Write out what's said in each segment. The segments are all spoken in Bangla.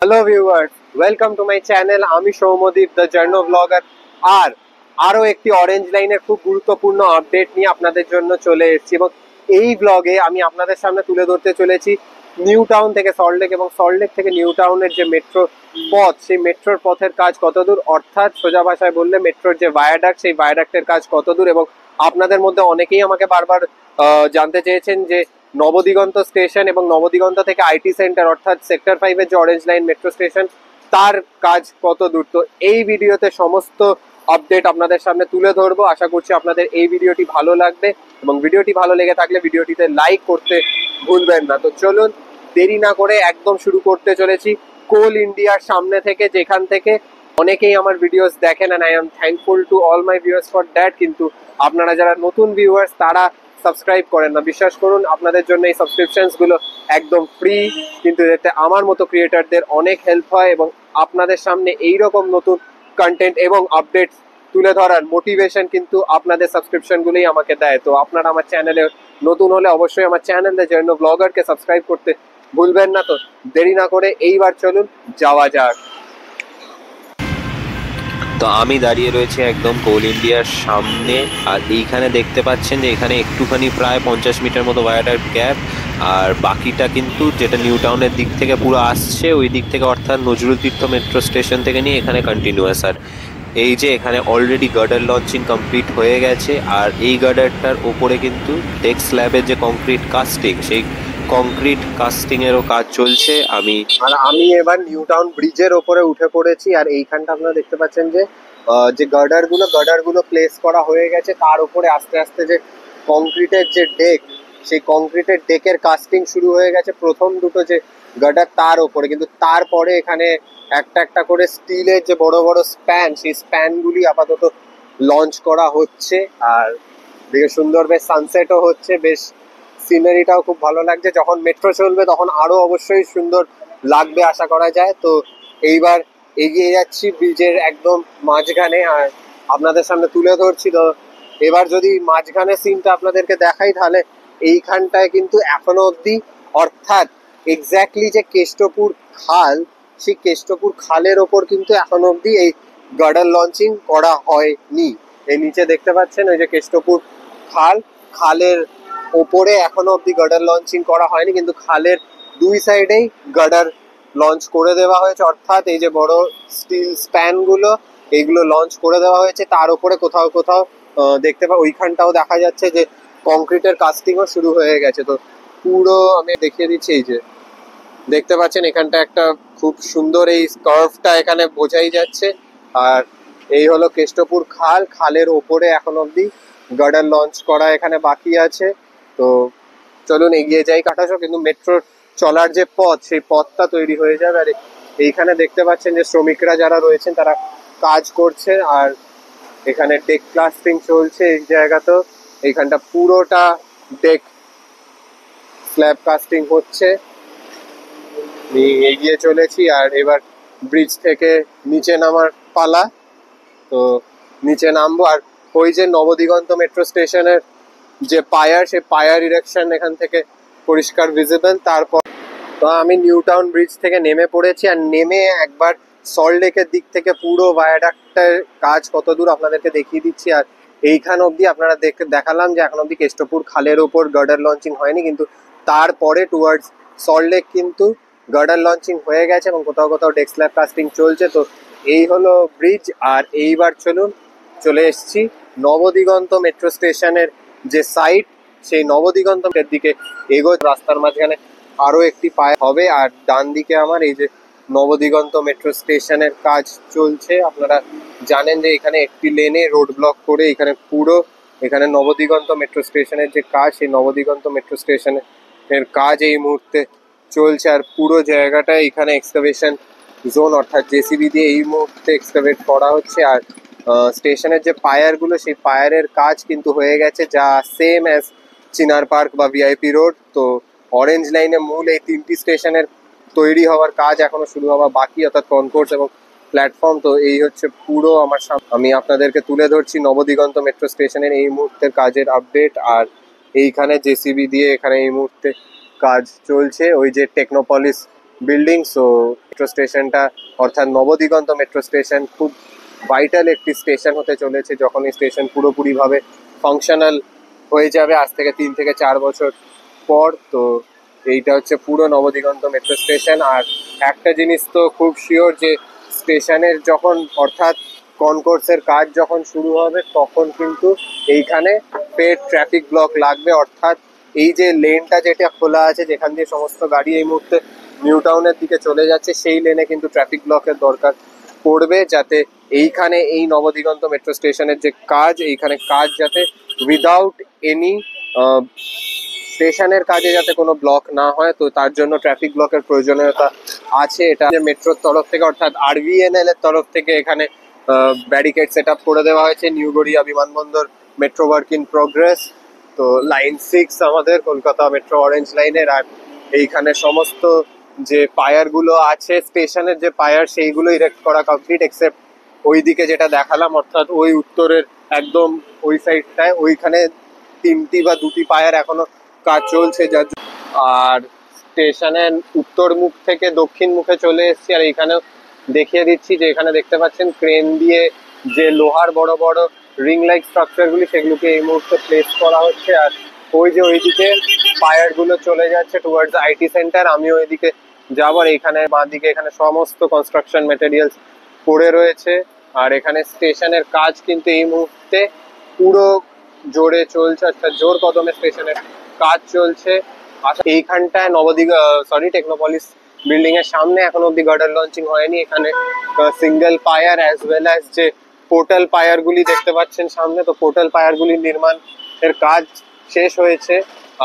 Hello viewers, welcome to my channel. আমি সৌম্যদীপ দ্য জার্নো ব্লগার। আর আরও একটি অরেঞ্জ লাইনের খুব গুরুত্বপূর্ণ আপডেট নিয়ে আপনাদের জন্য চলে এসেছি এবং এই ব্লগে আমি আপনাদের সামনে তুলে ধরতে চলেছি নিউ টাউন থেকে সল্টলেক এবং সল্টলেক থেকে নিউ টাউনের যে মেট্রো পথ, সেই মেট্রোর পথের কাজ কতদূর, অর্থাৎ সোজা ভাষায় বললে মেট্রোর যে ভায়াডাক্ট, সেই ভায়াডাক্টের কাজ কতদূর। এবং আপনাদের মধ্যে অনেকেই আমাকে বারবার জানতে চেয়েছেন যে নবদিগন্ত স্টেশন এবং নবদিগন্ত থেকে আইটি সেন্টার অর্থাৎ সেক্টর 5-এর যে অরেঞ্জ লাইন মেট্রো স্টেশন, তার কাজ কত দূর। তো এই ভিডিওতে সমস্ত আপডেট আপনাদের সামনে তুলে ধরবো। আশা করছি আপনাদের এই ভিডিওটি ভালো লাগবে এবং ভিডিওটি ভালো লেগে থাকলে ভিডিওটিতে লাইক করতে ভুলবেন না। তো চলুন দেরি না করে একদম শুরু করতে চলেছি কোল ইন্ডিয়ার সামনে থেকে, যেখান থেকে অনেকেই আমার ভিডিওস দেখেন and I am thankful to all my viewers for that. কিন্তু আপনারা যারা নতুন ভিউয়ার্স তারা সাবস্ক্রাইব করেন না। বিশ্বাস করুন, আপনাদের জন্য এই সাবস্ক্রিপশনসগুলো একদম ফ্রি, কিন্তু এতে আমার মতো ক্রিয়েটারদের অনেক হেল্প হয় এবং আপনাদের সামনে এইরকম নতুন কন্টেন্ট এবং আপডেট তুলে ধরার মোটিভেশন কিন্তু আপনাদের সাবস্ক্রিপশনগুলোই আমাকে দেয়। তো আপনারা আমার চ্যানেলে নতুন হলে অবশ্যই আমার চ্যানেল দ্য জার্নো ব্লগারকে সাবস্ক্রাইব করতে ভুলবেন না। তো দেরি না করে এইবার চলুন যাওয়া যাক। তো আমি দাঁড়িয়ে রয়েছি একদম কোল ইন্ডিয়ার সামনে, আর এইখানে দেখতে পাচ্ছেন যে এখানে একটুখানি প্রায় 50 মিটার মতো ভায়াডাক্ট গ্যাপ, আর বাকিটা কিন্তু যেটা নিউ টাউনের দিক থেকে পুরো আসছে ওই দিক থেকে, অর্থাৎ নজরুল তীর্থ মেট্রো স্টেশন থেকে নিয়ে এখানে কন্টিনিউয়াস। আর এই যে এখানে অলরেডি গার্ডার লঞ্চিং কমপ্লিট হয়ে গেছে, আর এই গার্ডারটার ওপরে কিন্তু ডেক স্ল্যাবের যে কংক্রিট কাস্টিং, সেই কংক্রিট কাস্টিং এরও কাজ চলছে। আমি এবার নিউ টাউন ব্রিজের ওপরে উঠে পড়েছি, আর এইখানটা আপনারা দেখতে পাচ্ছেন যে যে গার্ডারগুলো প্লেস করা হয়ে গেছে। তার উপরে আস্তে আস্তে যে কংক্রিটের যে ডেক, সেই কংক্রিটের ডেকের কাস্টিং শুরু হয়ে গেছে। প্রথম দুটো যে গার্ডার তার ওপরে, কিন্তু তারপরে এখানে একটা একটা করে স্টিলের যে বড় বড় স্প্যান, সেই স্প্যানগুলি আপাতত লঞ্চ করা হচ্ছে। আর দেখে সুন্দর বেশ সানসেটও হচ্ছে, বেশ সিনারিটাও খুব ভালো লাগছে। যখন মেট্রো চলবে তখন আরো অবশ্যই সুন্দর লাগবে আশা করা যায়। তো এইবার এগিয়ে যাচ্ছি ব্রিজের একদম মাঝখানে, আর আপনাদের সামনে তুলে ধরছি। তো এবার যদি মাঝখানে সিনটা আপনাদেরকে দেখাই, তাহলে এইখানটায় কিন্তু এখনো অবধি, অর্থাৎ এক্স্যাক্টলি যে কেষ্টপুর খাল, সেই কেষ্টপুর খালের ওপর কিন্তু এখনো অবধি এই গার্ডার লঞ্চিং করা হয়নি। এই নিচে দেখতে পাচ্ছেন ওই যে কেষ্টপুর খাল, খালের ওপরে এখনো অবধি গার্ডার লঞ্চিং করা হয়নি, কিন্তু খালের দুই সাইডেই গার্ডার লঞ্চ করে দেওয়া হয়েছে। অর্থাৎ এই যে বড় স্টিল স্প্যানগুলো, এইগুলো লঞ্চ করে দেওয়া হয়েছে। তার উপরে কোথাও কোথাও দেখতে ওইখানটাও দেখা যাচ্ছে যে কংক্রিটের কাস্টিংও শুরু হয়ে গেছে। তো পুরো আমি দেখিয়ে দিচ্ছি, এই যে দেখতে পাচ্ছেন এখানটা একটা খুব সুন্দর এই কার্ভটা এখানে বোঝাই যাচ্ছে। আর এই হলো কেষ্টপুর খাল, খালের ওপরে এখন অবধি গার্ডার লঞ্চ করা এখানে বাকি আছে। তো চলুন এগিয়ে যাই কাটাসো, কিন্তু মেট্রোর চলার যে পথ, সেই পথটা তৈরি হয়ে যাবে। আর এইখানে দেখতে পাচ্ছেন যে শ্রমিকরা যারা রয়েছেন তারা কাজ করছে, আর এখানে ডেক ক্লাস্টিং চলছে এই জায়গাতেও। এইখানটা পুরোটা ডেক স্ল্যাব কাস্টিং হচ্ছে। এগিয়ে চলেছি, আর এবার ব্রিজ থেকে নিচে নামার পালা। তো নিচে নামবো, আর ওই যে নবদিগন্ত মেট্রো স্টেশনের যে পায়ার, সেই পায়ার ইরেকশন এখান থেকে পরিষ্কার ভিজিবল। তারপর তো আমি নিউ টাউন ব্রিজ থেকে নেমে পড়েছি, আর নেমে একবার সল্টলেকের দিক থেকে পুরো ভায়াডাক্টের কাজ কত দূর আপনাদেরকে দেখিয়ে দিচ্ছি। আর এইখান অবধি আপনারা দেখালাম যে এখন অবধি কেষ্টপুর খালের ওপর গার্ডার লঞ্চিং হয়নি, কিন্তু তারপরে টুয়ার্ডস সল্টলেক কিন্তু গার্ডার লঞ্চিং হয়ে গেছে এবং কোথাও কোথাও ডেক স্ল্যাব কাস্টিং চলছে। তো এই হলো ব্রিজ। আর এইবার চলে এসেছি নবদিগন্ত মেট্রো স্টেশনের যে সাইট, সেই নবদিগন্তের দিকে রাস্তার মাঝখানে আরো একটি পায়া হবে। আর ডান দিকে আমার এই যে নবদিগন্ত মেট্রো স্টেশনের কাজ চলছে। আপনারা জানেন যে এখানে একটি লেনে রোড ব্লক করে এখানে নবদিগন্ত মেট্রো স্টেশনের যে কাজ, সেই নবদিগন্ত মেট্রো স্টেশনের কাজ এই মুহূর্তে চলছে। আর পুরো জায়গাটা এখানে এক্সকাভেশন জোন, অর্থাৎ জেসিবি দিয়ে এই মুহূর্তে এক্সকাভেট করা হচ্ছে। আর স্টেশনের যে পায়ারগুলো, সেই পায়ারের কাজ কিন্তু হয়ে গেছে, যা সেম অ্যাজ চিনার পার্ক বা ভিআইপি রোড। তো অরেঞ্জ লাইনে মূল এই তিনটি স্টেশনের তৈরি হওয়ার কাজ এখনো শুরু হওয়া বাকি, অর্থাৎ কনকোর্স এবং প্ল্যাটফর্ম। তো এই হচ্ছে পুরো আমার সামনে আমি আপনাদেরকে তুলে ধরছি নবদিগন্ত মেট্রো স্টেশনের এই মুহূর্তের কাজের আপডেট। আর এইখানে জেসিবি দিয়ে এখানে এই মুহূর্তে কাজ চলছে। ওই যে টেকনোপলিস বিল্ডিং। সো মেট্রো স্টেশনটা অর্থাৎ নবদিগন্ত মেট্রো স্টেশন খুব ভাইটাল একটি স্টেশন হতে চলেছে যখন এই স্টেশন পুরোপুরিভাবে ফাংশনাল হয়ে যাবে আজ থেকে 3 থেকে 4 বছর পর। তো এইটা হচ্ছে পুরো নবদিগন্ত মেট্রো স্টেশন। আর একটা জিনিস তো খুব শিওর যে স্টেশনের যখন অর্থাৎ কনকোর্সের কাজ যখন শুরু হবে তখন কিন্তু এইখানে ফের ট্রাফিক ব্লক লাগবে। অর্থাৎ এই যে লেনটা যেটা খোলা আছে যেখান দিয়ে সমস্ত গাড়ি এই মুহূর্তে নিউ টাউনের দিকে চলে যাচ্ছে সেই লেনে কিন্তু ট্রাফিক ব্লকের দরকার পড়বে, যাতে এইখানে এই নবদিগন্ত মেট্রো স্টেশনের যে কাজ এইখানে কাজ যাতে উইদাউট এনি স্টেশনের কাজে যাতে কোনো ব্লক না হয়। তো তার জন্য ট্রাফিক ব্লকের প্রয়োজনীয়তা আছে। এটা মেট্রোর তরফ থেকে অর্থাৎ আরভিএনএল এর তরফ থেকে এখানে ব্যারিকেড সেট আপ করে দেওয়া হয়েছে। নিউ গড়িয়া বিমানবন্দর মেট্রো ওয়ার্ক ইন প্রোগ্রেস। তো লাইন 6 আমাদের কলকাতা মেট্রো অরেঞ্জ লাইনের। আর এইখানে সমস্ত যে পায়ার গুলো আছে স্টেশনের যে পায়ার সেইগুলো ইরেক্ট করা কমপ্লিট এক্সেপ্ট ওইদিকে যেটা দেখালাম অর্থাৎ ওই উত্তরের একদম ওই সাইডটায় ওইখানে 3টি বা 2টি পায়ার এখনো কাজ চলছে। আর স্টেশনের উত্তর মুখ থেকে দক্ষিণ মুখে চলে এসেছি। আর এইখানেও দেখিয়ে দিচ্ছি যে এখানে দেখতে পাচ্ছেন ক্রেন দিয়ে যে লোহার বড় বড় রিং লাইক স্ট্রাকচার গুলি সেগুলোকে এই মুহূর্তে প্লেস করা হচ্ছে। আর ওই যে ওইদিকে পায়ার গুলো চলে যাচ্ছে টুয়ার্ডস আইটি সেন্টার। আমি ওইদিকে যাবার এইখানে বাঁদিকে এখানে সমস্ত কনস্ট্রাকশন ম্যাটেরিয়ালস পড়ে রয়েছে। আর এখানে স্টেশনের কাজ কিন্তু এই মুহূর্তে পুরো জোরে চলছে, অর্থাৎ জোর কদমে স্টেশনের কাজ চলছে। এইখানটায় টেকনোপলিস বিল্ডিং এর সামনে এখন অব্দি গার্ডার লঞ্চিং হয়নি। এখানে সিঙ্গেল পায়ার অ্যাজ ওয়েল অ্যাজ যে পোর্টাল পায়ার গুলি দেখতে পাচ্ছেন সামনে, তো পোর্টাল পায়ার গুলির নির্মাণ এর কাজ শেষ হয়েছে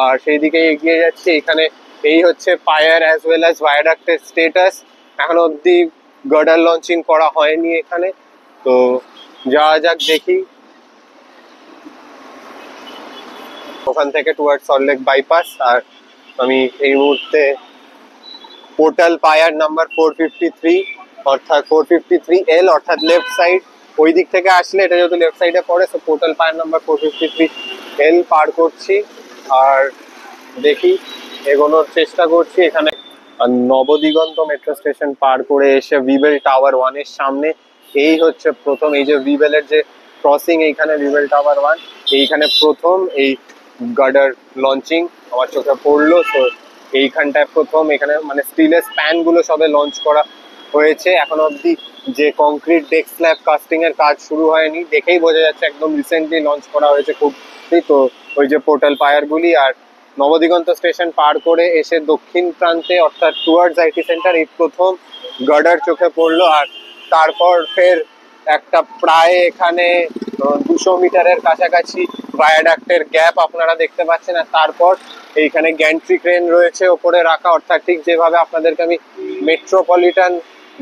আর সেই দিকে এগিয়ে যাচ্ছে। এখানে এই হচ্ছে পায়ার অ্যাজ ওয়েল অ্যাজ ভায়াডাক্টের স্টেটাস। এখন অব্দি গার্ডার লঞ্চিং করা হয়নি এখানে। তো যাওয়া যাক দেখি ওখান থেকে টুয়ার্ডস সল্টলেক বাইপাস। আর আমি এই মুহূর্তে পোর্টাল পায়ার নাম্বার 453 অর্থাৎ 453L অর্থাৎ লেফট সাইড ওই দিক থেকে আসলে এটা যেহেতু লেফট সাইডে পড়ে তো পোর্টাল পায়ার নাম্বার 453L পার করছি আর দেখি এগোনোর চেষ্টা করছি। এখানে নবদিগন্ত মেট্রো স্টেশন পার করে এসে ভিবেল টাওয়ার 1 এর সামনে এই হচ্ছে প্রথম এই যে ভিবেলের যে ক্রসিং এইখানে ভিবেল টাওয়ার 1 এইখানে প্রথম এই গার্ডার লঞ্চিং আমার চোখে পড়লো। তো এইখানটায় প্রথম এখানে মানে স্টিলের স্প্যান গুলো সবে লঞ্চ করা হয়েছে। এখন অবধি যে কংক্রিট ডেক স্ল্যাব কাস্টিং এর কাজ শুরু হয়নি, দেখেই বোঝা যাচ্ছে একদম রিসেন্টলি লঞ্চ করা হয়েছে খুব। তো ওই যে পোর্টাল পায়ার গুলি আর নবদিগন্ত স্টেশন পার করে এসে দক্ষিণ প্রান্তে অর্থাৎ টুয়ার্ডস আইটি সেন্টার এই প্রথম গার্ডার চোখে পড়লো। আর তারপর ফের একটা প্রায় এখানে 200 মিটারের কাছাকাছি ভায়াডাক্টের গ্যাপ আপনারা দেখতে পাচ্ছেন। আর তারপর এইখানে গ্যান্ট্রি ক্রেন রয়েছে ওপরে রাখা, অর্থাৎ ঠিক যেভাবে আপনাদেরকে আমি মেট্রোপলিটন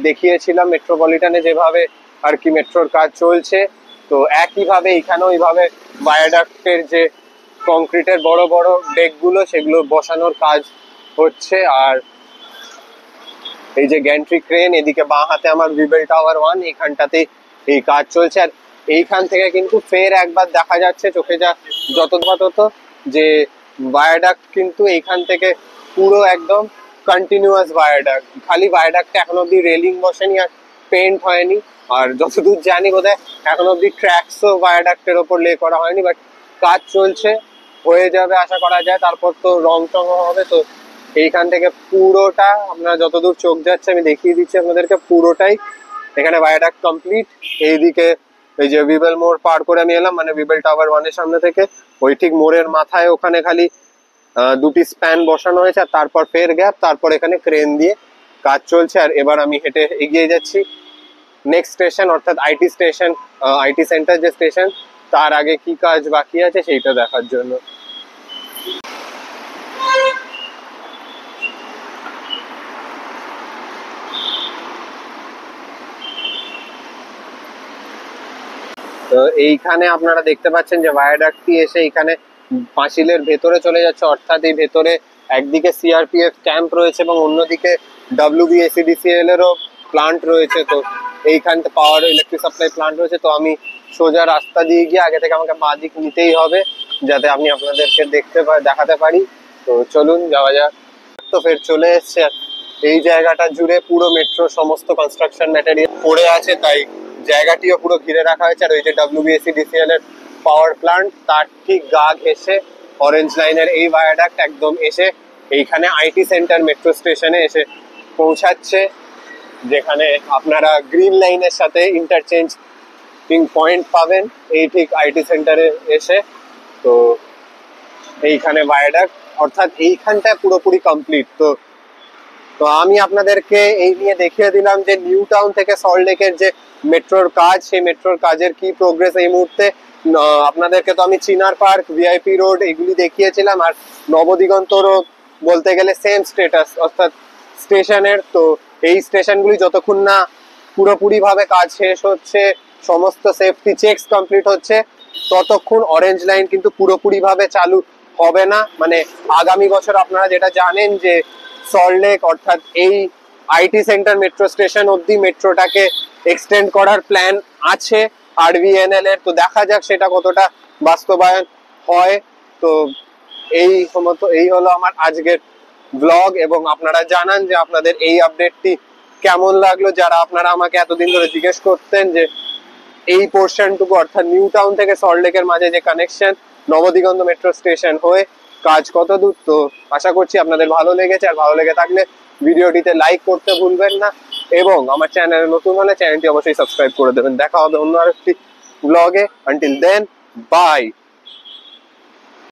দেখিয়েছিলাম, মেট্রোপলিটনে যেভাবে আর কি মেট্রোর কাজ চলছে তো একইভাবে এখানেও এইভাবে ভায়াডাক্টের যে কংক্রিটের বড় বড় ডেকগুলো সেগুলো বসানোর কাজ হচ্ছে। আর এই যে গ্যান্ট্রি ক্রেন এদিকে বাঁ হাতে আমার ভিবেল টাওয়ার 1 এইখানটাতে এই কাজ চলছে। আর এইখান থেকে কিন্তু ফের একবার দেখা যাচ্ছে চোখে যত যে ভায়াডাক্ট কিন্তু এইখান থেকে পুরো একদম কন্টিনিউয়াস ভায়াডাক্ট, খালি ভায়াডাক্টে এখন অব্দি রেলিং বসেনি আর পেন্ট হয়নি। আর যতদূর জানি বোধহয় এখন অব্দি ট্র্যাক্সও ভায়াডাক্টের ওপর লে করা হয়নি, বাট কাজ চলছে, হয়ে যাবে আশা করা যায়। তারপর তো রং টং হবে। তো এইখান থেকে পুরোটা আপনারা যতদূর চোখ যাচ্ছে আমি দেখিয়ে দিচ্ছি আপনাদেরকে পুরোটাই এখানে ভায়াডাক্ট কমপ্লিট। এইদিকে এই যে ভিবেল মোড় পার করে আমি এলাম মানে ভিবেল টাওয়ার 1 এর সামনে থেকে ওই ঠিক মোড়ের মাথায় ওখানে খালি 2টি স্প্যান বসানো হয়েছে। আর তারপর ফের গ্যাপ, তারপর এখানে ক্রেন দিয়ে কাজ চলছে। আর এবার আমি হেঁটে এগিয়ে যাচ্ছি নেক্সট স্টেশন অর্থাৎ আইটি স্টেশন, আইটি সেন্টার যে স্টেশন তার আগে কি কাজ বাকি আছে সেইটা দেখার জন্য। তো এইখানে আপনারা দেখতে পাচ্ছেন যে ভায়াডাক্টটি এসে এইখানে পাঁচিলের ভেতরে চলে যাচ্ছে, অর্থাৎ এই ভেতরে একদিকে সিআরপিএফ ক্যাম্প রয়েছে এবং অন্যদিকে WBSEDCL এরও প্লান্ট রয়েছে। তো এইখানটা পাওয়ার ইলেকট্রিক সাপ্লাই প্লান্ট রয়েছে। তো আমি সোজা রাস্তা দিয়ে গিয়ে আগে থেকে আমাকে বাঁ দিক নিতেই হবে যাতে আমি আপনাদেরকে দেখাতে পারি। তো চলুন যাওয়া যাক। তো ফের চলে এসছে এই জায়গাটা জুড়ে পুরো মেট্রো সমস্ত কনস্ট্রাকশন ম্যাটেরিয়াল পড়ে আছে, তাই জায়গাটিও পুরো ঘিরে রাখা হয়েছে। আর ওই যে WBSEDCL এর পাওয়ার প্ল্যান্ট, তার ঠিক গা ঘেঁষে অরেঞ্জ লাইনের এই ভায়াডাক্ট একদম এসে এইখানে আইটি সেন্টার মেট্রো স্টেশনে এসে পৌঁছাচ্ছে, যেখানে আপনারা গ্রিন লাইনের সাথে ইন্টারচেঞ্জ পয়েন্ট পাবেন এই ঠিক আইটি সেন্টারে এসে। তো এইখানে ভায়াডাক্ট, অর্থাৎ এইখানটা পুরোপুরি কমপ্লিট। তো তো আমি আপনাদেরকে এই নিয়ে দেখিয়ে দিলাম যে নিউ টাউন থেকে সল্ট লেকের যে মেট্রোর কাজ, সেই মেট্রোর কাজের কি প্রোগ্রেস এই মুহূর্তে। আপনাদেরকে তো আমি চিনার পার্ক, ভিআইপি রোড এগুলি দেখিয়েছিলাম, আর নবদিগন্তরও বলতে গেলে সেম স্টেটাস, অর্থাৎ স্টেশনের। তো এই স্টেশনগুলি যতক্ষণ না পুরোপুরি ভাবে কাজ শেষ হচ্ছে, সমস্ত সেফটি চেকস কমপ্লিট হচ্ছে, ততক্ষণ অরেঞ্জ লাইন কিন্তু পুরোপুরি ভাবে চালু হবে না। মানে আগামী বছর আপনারা যেটা জানেন যে সল্ট লেক অর্থাৎ এই আইটি সেন্টার মেট্রো স্টেশন অবধি মেট্রোটাকে এক্সটেন্ড করার প্ল্যান আছে RVNL এর। তো দেখা যাক সেটা কতটা বাস্তবায়ন হয়। তো এই হলো আমার আজকের ব্লগ, এবং আপনারা জানান যে আপনাদের এই আপডেটটি কেমন লাগলো। যারা আপনারা আমাকে এতদিন ধরে জিজ্ঞেস করতেন যে এই পোর্শনটুকু অর্থাৎ নিউ টাউন থেকে সল্ট লেকের মাঝে যে কানেকশন নবদিগন্ত মেট্রো স্টেশন হয়ে কাজ কত দূর, তো আশা করছি আপনাদের ভালো লেগেছে। আর ভালো লেগে থাকলে ভিডিওটিতে লাইক করতে ভুলবেন না, এবং আমার চ্যানেলে নতুন হলে চ্যানেলটি অবশ্যই সাবস্ক্রাইব করে দেবেন। দেখা হবে অন্য আরেকটি ব্লগে। Until then, by.